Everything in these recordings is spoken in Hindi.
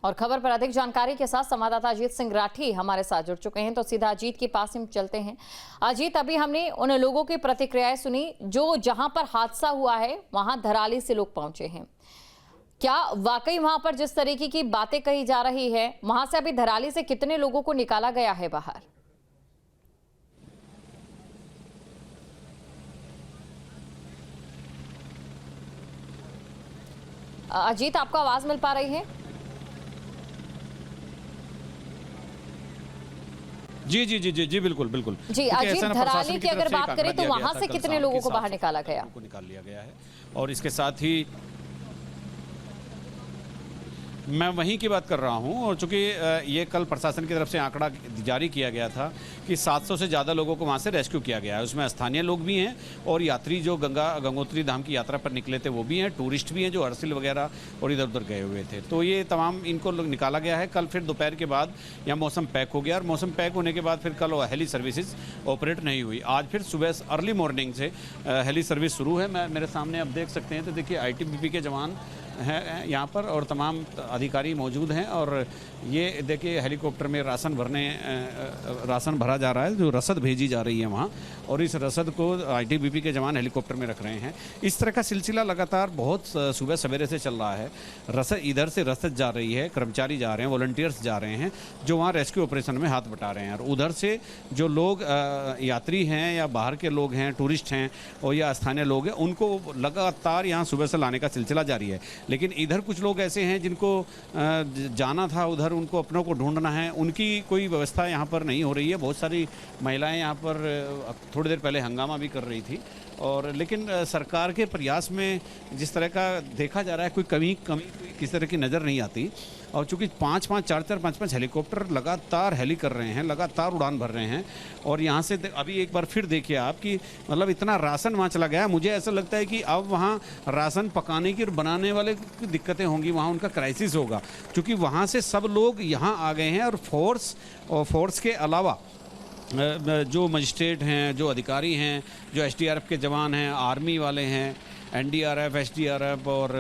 और खबर पर अधिक जानकारी के साथ संवाददाता अजीत सिंह राठी हमारे साथ जुड़ चुके हैं, तो सीधा अजीत के पास हम चलते हैं। अजीत, अभी हमने उन लोगों की प्रतिक्रियाएं सुनी जो जहां पर हादसा हुआ है वहां धराली से लोग पहुंचे हैं। क्या वाकई वहां पर जिस तरीके की बातें कही जा रही है, वहां से अभी धराली से कितने लोगों को निकाला गया है बाहर? अजीत, आपको आवाज मिल पा रही है? जी जी जी जी जी बिल्कुल बिल्कुल जी। अजीत, धराली की अगर बात करें तो वहां से कितने लोगों को बाहर निकाला गया? निकाल लिया गया है और इसके साथ ही मैं वहीं की बात कर रहा हूं। और चूंकि ये कल प्रशासन की तरफ से आंकड़ा जारी किया गया था कि 700 से ज़्यादा लोगों को वहां से रेस्क्यू किया गया है। उसमें स्थानीय लोग भी हैं और यात्री जो गंगोत्री धाम की यात्रा पर निकले थे वो भी हैं, टूरिस्ट भी हैं जो हरसिल वगैरह और इधर उधर गए हुए थे। तो ये तमाम इनको निकाला गया है। कल फिर दोपहर के बाद यहाँ मौसम पैक हो गया और मौसम पैक होने के बाद फिर कल हेली सर्विसेज ऑपरेट नहीं हुई। आज फिर सुबह अर्ली मॉर्निंग से हेली सर्विस शुरू है। मेरे सामने आप देख सकते हैं, तो देखिए ITBP के जवान हैं यहाँ पर और तमाम अधिकारी मौजूद हैं। और ये देखिए हेलीकॉप्टर में राशन भरा जा रहा है, जो रसद भेजी जा रही है वहाँ, और इस रसद को ITBP के जवान हेलीकॉप्टर में रख रहे हैं। इस तरह का सिलसिला लगातार बहुत सुबह सवेरे से चल रहा है। रसद इधर से रसद जा रही है, कर्मचारी जा रहे हैं, वॉलंटियर्स जा रहे हैं जो वहाँ रेस्क्यू ऑपरेशन में हाथ बटा रहे हैं। और उधर से जो लोग यात्री हैं या बाहर के लोग हैं, टूरिस्ट हैं और या स्थानीय लोग हैं, उनको लगातार यहाँ सुबह से लाने का सिलसिला जारी है। लेकिन इधर कुछ लोग ऐसे हैं जिनको जाना था उधर, उनको अपनों को ढूंढना है, उनकी कोई व्यवस्था यहाँ पर नहीं हो रही है। बहुत सारी महिलाएं यहाँ पर थोड़ी देर पहले हंगामा भी कर रही थी। और लेकिन सरकार के प्रयास में जिस तरह का देखा जा रहा है, कोई कमी किसी तरह की नज़र नहीं आती। और चूंकि 4-5 हेलीकॉप्टर लगातार हेली कर रहे हैं, लगातार उड़ान भर रहे हैं। और यहाँ से अभी एक बार फिर देखिए आप कि मतलब इतना राशन वहाँ चला गया। मुझे ऐसा लगता है कि अब वहाँ राशन पकाने की और बनाने वाले की दिक्कतें होंगी, वहाँ उनका क्राइसिस होगा, क्योंकि वहाँ से सब लोग यहाँ आ गए हैं। और फोर्स के अलावा जो मजिस्ट्रेट हैं, जो अधिकारी हैं, जो SDRF के जवान हैं, आर्मी वाले हैं, NDRF, SDRF और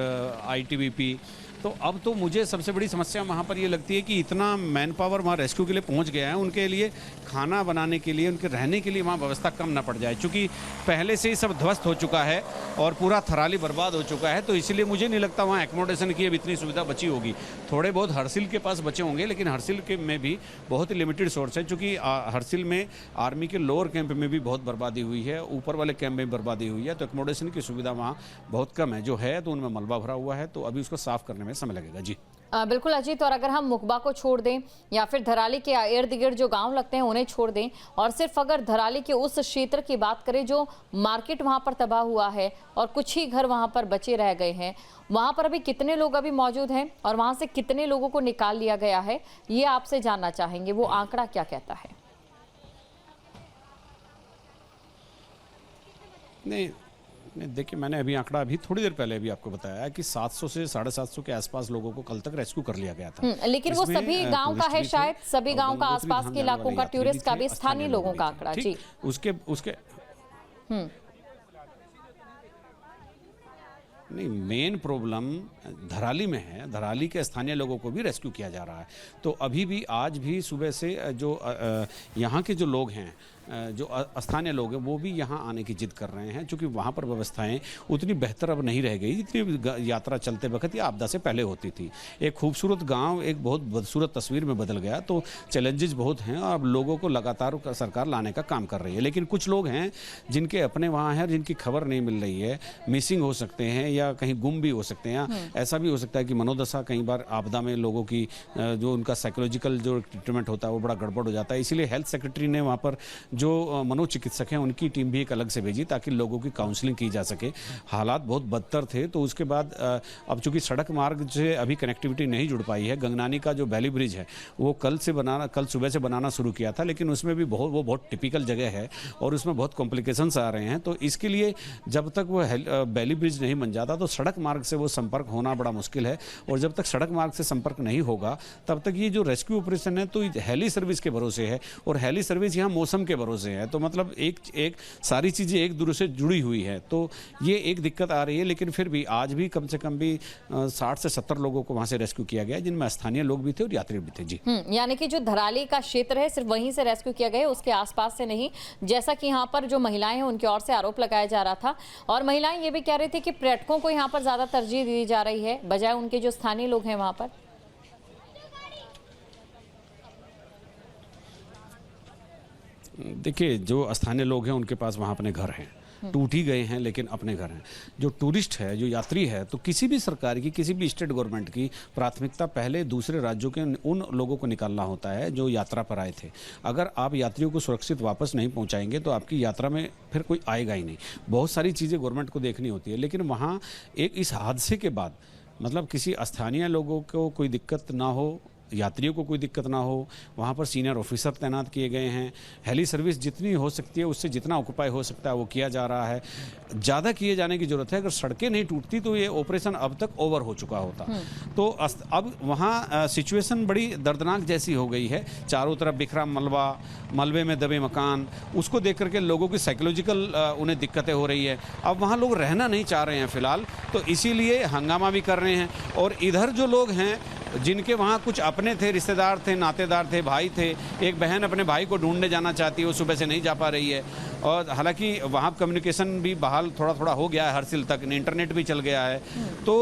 ITBP, तो अब तो मुझे सबसे बड़ी समस्या वहाँ पर ये लगती है कि इतना मैन पावर वहाँ रेस्क्यू के लिए पहुँच गया है, उनके लिए खाना बनाने के लिए, उनके रहने के लिए वहाँ व्यवस्था कम ना पड़ जाए। क्योंकि पहले से ही सब ध्वस्त हो चुका है और पूरा थराली बर्बाद हो चुका है, तो इसलिए मुझे नहीं लगता वहाँ एकोमोडेशन की अब इतनी सुविधा बची होगी। थोड़े बहुत हरसिल के पास बचे होंगे, लेकिन हरसिल के में भी बहुत ही लिमिटेड सोर्स है। चूँकि हरसिल में आर्मी के लोअर कैंप में भी बहुत बर्बादी हुई है, ऊपर वाले कैंप में बर्बादी हुई है, तो एकोमोडेशन की सुविधा वहाँ बहुत कम है। जो है तो उनमें मलबा भरा हुआ है, तो अभी उसको साफ करने में समय लगेगा। जी बिल्कुल अजीत, और अगर हम मुकबा को छोड़ दें या फिर धराली के इर्द गिर्द जो गांव लगते हैं उन्हें छोड़ दें, और सिर्फ अगर धराली के उस क्षेत्र की बात करें जो मार्केट वहां पर तबाह हुआ है और कुछ ही घर वहां पर बचे रह गए हैं, वहां पर अभी कितने लोग अभी मौजूद हैं और वहां से कितने लोगों को निकाल लिया गया है, ये आपसे जानना चाहेंगे। वो आंकड़ा क्या कहता है? नहीं, देखिए, मैंने अभी आंकड़ा अभी थोड़ी देर पहले भी आपको बताया कि 700 से 750 के आसपास लोगों को कल तक रेस्क्यू कर लिया गया था। लेकिन वो सभी गांव का है, शायद सभी गांव का, आसपास के इलाकों का, टूरिस्ट का भी, स्थानीय लोगों का आंकड़ा। जी उसके नहीं, मेन प्रॉब्लम धराली में है। धराली के स्थानीय लोगों को भी रेस्क्यू किया जा रहा है। तो अभी भी आज भी सुबह से जो यहाँ के जो लोग हैं, जो स्थानीय लोग हैं, वो भी यहाँ आने की जिद कर रहे हैं, क्योंकि वहाँ पर व्यवस्थाएं उतनी बेहतर अब नहीं रह गई जितनी यात्रा चलते वक्त या आपदा से पहले होती थी। एक खूबसूरत गांव एक बहुत बदसूरत तस्वीर में बदल गया। तो चैलेंजेस बहुत हैं और अब लोगों को लगातार सरकार लाने का काम कर रही है। लेकिन कुछ लोग हैं जिनके अपने वहाँ हैं, जिनकी खबर नहीं मिल रही है, मिसिंग हो सकते हैं या कहीं गुम भी हो सकते हैं। ऐसा भी हो सकता है कि मनोदशा कई बार आपदा में लोगों की जो उनका साइकोलॉजिकल जो ट्रीटमेंट होता है वो बड़ा गड़बड़ हो जाता है। इसीलिए हेल्थ सेक्रेटरी ने वहाँ पर जो मनोचिकित्सक हैं उनकी टीम भी एक अलग से भेजी ताकि लोगों की काउंसलिंग की जा सके। हालात बहुत बदतर थे, तो उसके बाद अब चूंकि सड़क मार्ग से अभी कनेक्टिविटी नहीं जुड़ पाई है, गंगनानी का जो वैली ब्रिज है वो कल सुबह से बनाना शुरू किया था, लेकिन उसमें भी वो बहुत टिपिकल जगह है और उसमें बहुत कॉम्प्लिकेशंस आ रहे हैं। तो इसके लिए जब तक वो वैली ब्रिज नहीं बन जाता तो सड़क मार्ग से वो संपर्क होना बड़ा मुश्किल है। और जब तक सड़क मार्ग से संपर्क नहीं होगा तब तक ये जो रेस्क्यू ऑपरेशन है तो हेली सर्विस के भरोसे है। और हेली सर्विस यहाँ मौसम के भरोसे है, तो मतलब एक एक सारी चीज़ें एक दूसरे से जुड़ी हुई है, तो ये एक दिक्कत आ रही है। लेकिन फिर भी आज भी कम से कम भी 60 से 70 लोगों को वहाँ से रेस्क्यू किया गया, जिनमें स्थानीय लोग भी थे और यात्री भी थे। जी, यानी कि जो धराली का क्षेत्र है सिर्फ वहीं से रेस्क्यू किया गया है, उसके आसपास से नहीं, जैसा कि यहाँ पर जो महिलाएं हैं उनकी ओर से आरोप लगाया जा रहा था। और महिलाएं ये भी कह रही थी कि पर्यटकों को यहाँ पर ज्यादा तरजीह दी जा रही है बजाय उनके जो स्थानीय लोग हैं वहां पर। देखिए, जो स्थानीय लोग हैं उनके पास वहाँ अपने घर हैं, टूट ही गए हैं लेकिन अपने घर हैं। जो टूरिस्ट है, जो यात्री है, तो किसी भी सरकार की, किसी भी स्टेट गवर्नमेंट की प्राथमिकता पहले दूसरे राज्यों के उन लोगों को निकालना होता है जो यात्रा पर आए थे। अगर आप यात्रियों को सुरक्षित वापस नहीं पहुंचाएंगे तो आपकी यात्रा में फिर कोई आएगा ही नहीं। बहुत सारी चीज़ें गवर्नमेंट को देखनी होती है, लेकिन वहाँ एक इस हादसे के बाद मतलब किसी स्थानीय लोगों को कोई दिक्कत ना हो, यात्रियों को कोई दिक्कत ना हो, वहाँ पर सीनियर ऑफिसर तैनात किए गए हैं। हेली सर्विस जितनी हो सकती है उससे जितना ऑक्यूपाई हो सकता है वो किया जा रहा है। ज़्यादा किए जाने की ज़रूरत है। अगर सड़कें नहीं टूटती तो ये ऑपरेशन अब तक ओवर हो चुका होता। तो अब वहाँ सिचुएशन बड़ी दर्दनाक जैसी हो गई है। चारों तरफ बिखरा मलबा, मलबे में दबे मकान, उसको देख करके लोगों की साइकोलॉजिकल उन्हें दिक्कतें हो रही है। अब वहाँ लोग रहना नहीं चाह रहे हैं फ़िलहाल, तो इसीलिए हंगामा भी कर रहे हैं। और इधर जो लोग हैं जिनके वहाँ कुछ अपने थे, रिश्तेदार थे, नातेदार थे, भाई थे, एक बहन अपने भाई को ढूंढने जाना चाहती है, वो सुबह से नहीं जा पा रही है। और हालांकि वहाँ कम्युनिकेशन भी बहाल थोड़ा थोड़ा हो गया है, हर सिल तक इंटरनेट भी चल गया है। तो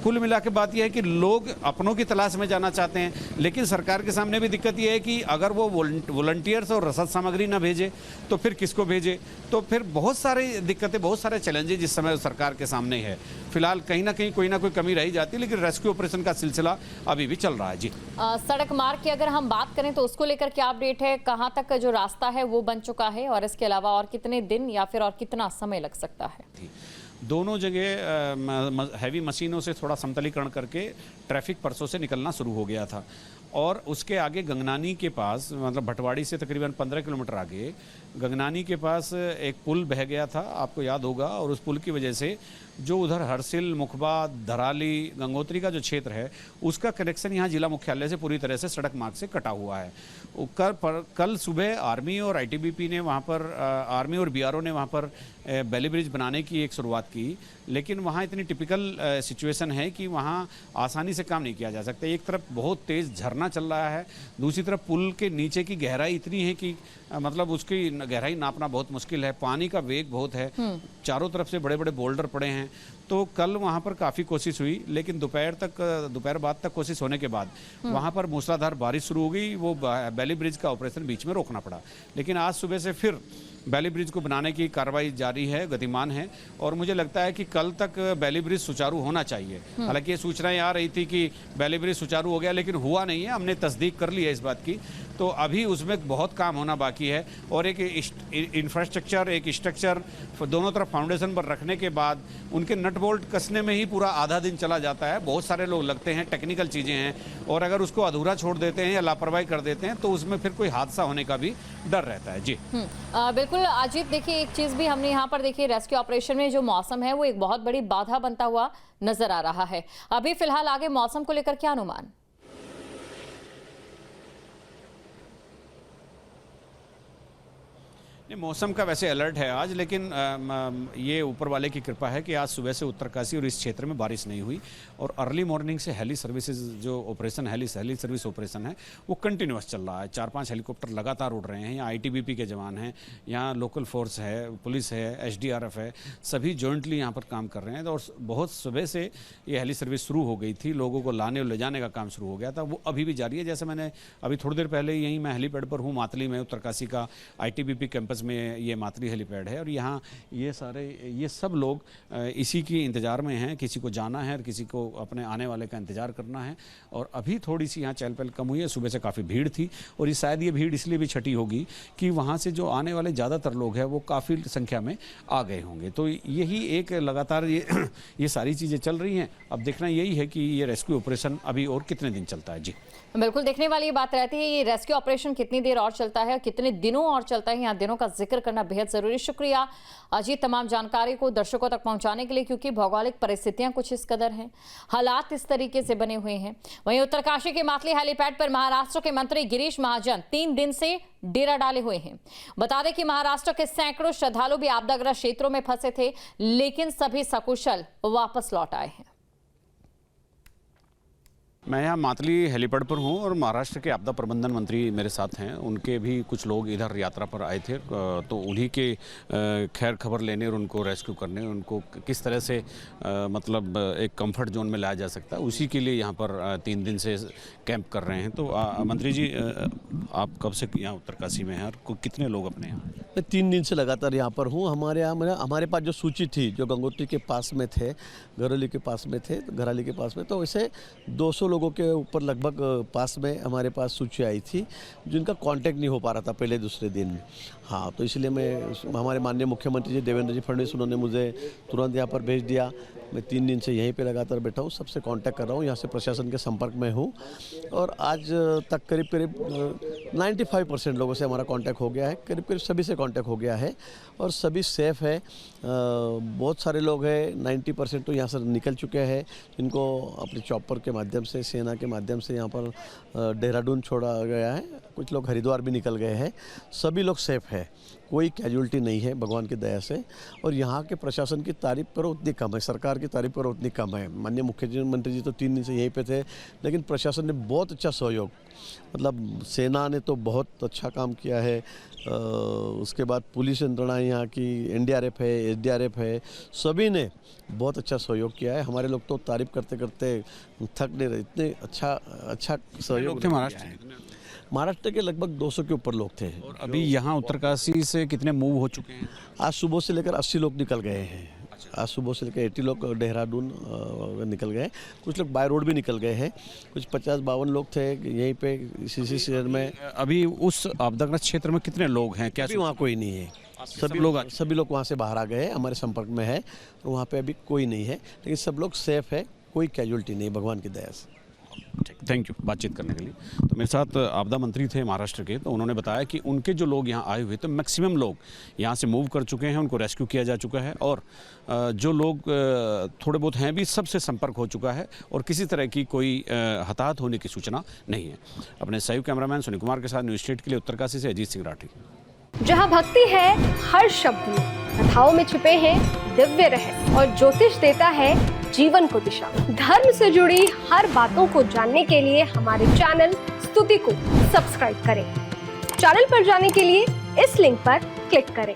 कुल मिला के बात यह है कि लोग अपनों की तलाश में जाना चाहते हैं, लेकिन सरकार के सामने भी दिक्कत यह है कि अगर वो वॉलंटियर्स और रसद सामग्री ना भेजे तो फिर किसको भेजे। तो फिर बहुत सारी दिक्कतें, बहुत सारे चैलेंजेस इस समय सरकार के सामने है। फिलहाल कहीं ना कहीं कोई ना कोई कमी रही जाती है, लेकिन रेस्क्यू ऑपरेशन का सिलसिला अभी भी चल रहा है। जी, सड़क मार्ग की अगर हम बात करें तो उसको लेकर क्या अपडेट है? कहां तक का जो रास्ता है वो बन चुका है और इसके अलावा और कितने दिन या फिर और कितना समय लग सकता है? दोनों जगह हैवी मशीनों से थोड़ा समतलीकरण करके ट्रैफिक परसों से निकलना शुरू हो गया था। और उसके आगे गंगनानी के पास, मतलब भटवाड़ी से तकरीबन 15 किलोमीटर आगे गंगनानी के पास एक पुल बह गया था, आपको याद होगा। और उस पुल की वजह से जो उधर हरसिल, मुखबा, धराली, गंगोत्री का जो क्षेत्र है उसका कनेक्शन यहाँ जिला मुख्यालय से पूरी तरह से सड़क मार्ग से कटा हुआ है। कल सुबह आर्मी और आईटीबीपी ने वहाँ पर, आर्मी और बीआरओ ने वहाँ पर बेली ब्रिज बनाने की एक शुरुआत की, लेकिन वहाँ इतनी टिपिकल सिचुएशन है कि वहाँ आसानी से काम नहीं किया जा सकता। एक तरफ बहुत तेज़ झरना चल रहा है, दूसरी तरफ पुल के नीचे की गहराई इतनी है कि मतलब उसकी गहराई नापना बहुत मुश्किल है। पानी का वेग बहुत है, चारों तरफ से बड़े बड़े बोल्डर पड़े हैं। तो कल वहाँ पर काफ़ी कोशिश हुई, लेकिन दोपहर बाद तक कोशिश होने के बाद वहाँ पर मूसलाधार बारिश शुरू हो गई। वो बेली ब्रिज का ऑपरेशन बीच में रोकना पड़ा। लेकिन आज सुबह से फिर बेली ब्रिज को बनाने की कार्रवाई जारी है, गतिमान है। और मुझे लगता है कि कल तक बेली ब्रिज सुचारू होना चाहिए। हालांकि ये सूचनाएं आ रही थी कि बेली ब्रिज सुचारू हो गया, लेकिन हुआ नहीं है। हमने तस्दीक कर ली है इस बात की। तो अभी उसमें बहुत काम होना बाकी है। और एक इंफ्रास्ट्रक्चर, एक स्ट्रक्चर दोनों तरफ फाउंडेशन पर रखने के बाद उनके नट बोल्ट कसने में ही पूरा आधा दिन चला जाता है। बहुत सारे लोग लगते हैं, टेक्निकल चीज़ें हैं। और अगर उसको अधूरा छोड़ देते हैं या लापरवाही कर देते हैं तो उसमें फिर कोई हादसा होने का भी डर रहता है। जी, बिल्कुल अजीत, देखिए एक चीज भी हमने यहाँ पर देखी, रेस्क्यू ऑपरेशन में जो मौसम है वो एक बहुत बड़ी बाधा बनता हुआ नजर आ रहा है। अभी फिलहाल आगे मौसम को लेकर क्या अनुमान? मौसम का वैसे अलर्ट है आज, लेकिन ये ऊपर वाले की कृपा है कि आज सुबह से उत्तरकाशी और इस क्षेत्र में बारिश नहीं हुई। और अर्ली मॉर्निंग से हेली सर्विसेज जो ऑपरेशन, हेली सर्विस ऑपरेशन है वो कंटिन्यूअस चल रहा है। 4-5 हेलीकॉप्टर लगातार उड़ रहे हैं। यहाँ आईटीबीपी के जवान हैं, यहाँ लोकल फोर्स है, पुलिस है, एसडीआरएफ है, सभी जॉइंटली यहाँ पर काम कर रहे हैं। और बहुत सुबह से ये हेली सर्विस शुरू हो गई थी, लोगों को लाने और ले जाने का काम शुरू हो गया था, वो अभी भी जारी है। जैसे मैंने अभी थोड़ी देर पहले यहीं मैं हेलीपैड पर हूँ, मातली में, उत्तरकाशी का आईटीबीपी कैंपस में ये मातली हेलीपैड है। और यहाँ ये सब लोग इसी की इंतज़ार में हैं। किसी को जाना है और किसी को अपने आने वाले का इंतज़ार करना है। और अभी थोड़ी सी यहाँ चहल पहल कम हुई है। सुबह से काफ़ी भीड़ थी और ये शायद ये भीड़ इसलिए भी छठी होगी कि वहाँ से जो आने वाले ज़्यादातर लोग हैं वो काफ़ी संख्या में आ गए होंगे। तो यही एक लगातार ये सारी चीज़ें चल रही हैं। अब देखना यही है कि ये रेस्क्यू ऑपरेशन अभी और कितने दिन चलता है। जी, बिल्कुल देखने वाली ये बात रहती है, ये रेस्क्यू ऑपरेशन कितनी देर और चलता है, कितने दिनों और चलता है, यहाँ दिनों का जिक्र करना बेहद जरूरी। शुक्रिया अजीत तमाम जानकारी को दर्शकों तक पहुंचाने के लिए, क्योंकि भौगोलिक परिस्थितियां कुछ इस कदर हैं, हालात इस तरीके से बने हुए हैं। वहीं उत्तरकाशी के मातली हेलीपैड पर महाराष्ट्र के मंत्री गिरीश महाजन 3 दिन से डेरा डाले हुए हैं। बता दें कि महाराष्ट्र के सैकड़ों श्रद्धालु भी आपदाग्रस्त क्षेत्रों में फंसे थे, लेकिन सभी सकुशल वापस लौट आए हैं। मैं यहाँ मातली हेलीपैड पर हूँ और महाराष्ट्र के आपदा प्रबंधन मंत्री मेरे साथ हैं। उनके भी कुछ लोग इधर यात्रा पर आए थे, तो उन्हीं के खैर खबर लेने और उनको रेस्क्यू करने, उनको किस तरह से मतलब एक कंफर्ट जोन में लाया जा सकता है, उसी के लिए यहाँ पर 3 दिन से कैंप कर रहे हैं। तो मंत्री जी, आप कब से यहाँ उत्तरकाशी में हैं और कितने लोग अपने यहाँ? मैं 3 दिन से लगातार यहाँ पर हूँ। हमारे पास जो सूची थी, जो गंगोत्री के पास में थे, घरौली के पास में थे, घराली के पास में, तो वैसे 200 लोगों के ऊपर लगभग पास में हमारे पास सूची आई थी, जिनका कांटेक्ट नहीं हो पा रहा था पहले दूसरे दिन। हाँ, तो इसलिए हमारे माननीय मुख्यमंत्री जी देवेंद्र जी फडणवीस, उन्होंने मुझे तुरंत यहाँ पर भेज दिया। मैं 3 दिन से यहीं पे लगातार बैठा हूँ, सबसे कांटेक्ट कर रहा हूँ, यहाँ से प्रशासन के संपर्क में हूँ और आज तक करीब 95% लोगों से हमारा कांटेक्ट हो गया है, करीब सभी से कांटेक्ट हो गया है और सभी सेफ़ है। बहुत सारे लोग हैं, 90% तो यहाँ से निकल चुके हैं, जिनको अपने चॉपर के माध्यम से, सेना के माध्यम से यहाँ पर देहरादून छोड़ा गया है। कुछ लोग हरिद्वार भी निकल गए हैं। सभी लोग सेफ़ है, कोई कैजुअल्टी नहीं है भगवान की दया से। और यहाँ के प्रशासन की तारीफ करो उतनी कम है, सरकार की तारीफ करो उतनी कम है। माननीय मुख्यमंत्री जी तो 3 दिन से यहीं पे थे, लेकिन प्रशासन ने बहुत अच्छा सहयोग, मतलब सेना ने तो बहुत अच्छा काम किया है। उसके बाद पुलिस यंत्रणा यहाँ की, NDRF है, SDRF है, सभी ने बहुत अच्छा सहयोग किया है। हमारे लोग तो तारीफ करते करते थक नहीं रहे, इतने अच्छा सहयोग थे। महाराष्ट्र के लगभग 200 के ऊपर लोग थे। और अभी यहाँ उत्तरकाशी से कितने मूव हो चुके हैं? आज सुबह से लेकर 80 लोग निकल गए हैं। आज सुबह से लेकर 80 लोग देहरादून निकल गए। कुछ लोग बाय रोड भी निकल गए हैं। कुछ 50-52 लोग थे यहीं पे इसी शहर में। अभी उस आपदाग्रस्त क्षेत्र में कितने लोग हैं? क्या वहाँ कोई नहीं है? सभी लोग वहाँ से बाहर आ गए हैं, हमारे संपर्क में है। वहाँ पे अभी कोई नहीं है, लेकिन सब लोग सेफ है, कोई कैजुअल्टी नहीं, भगवान की दया से। थैंक यू बातचीत करने के लिए। तो मेरे साथ आपदा मंत्री थे महाराष्ट्र के, तो उन्होंने बताया कि उनके जो लोग यहाँ आए हुए थे, मैक्सिमम लोग यहाँ से मूव कर चुके हैं, उनको रेस्क्यू किया जा चुका है और जो लोग थोड़े बहुत हैं भी, सबसे संपर्क हो चुका है और किसी तरह की कोई हताहत होने की सूचना नहीं है। अपने सहयोगी कैमरामैन सुनील कुमार के साथ न्यूज़ स्टेट के लिए उत्तरकाशी से अजीत सिंह राठी। जहाँ भक्ति है हर शब्द में, कथाओं में छिपे हैं दिव्य रहस्य और ज्योतिष देता है जीवन को दिशा। धर्म से जुड़ी हर बातों को जानने के लिए हमारे चैनल स्तुति को सब्सक्राइब करें। चैनल पर जाने के लिए इस लिंक पर क्लिक करें।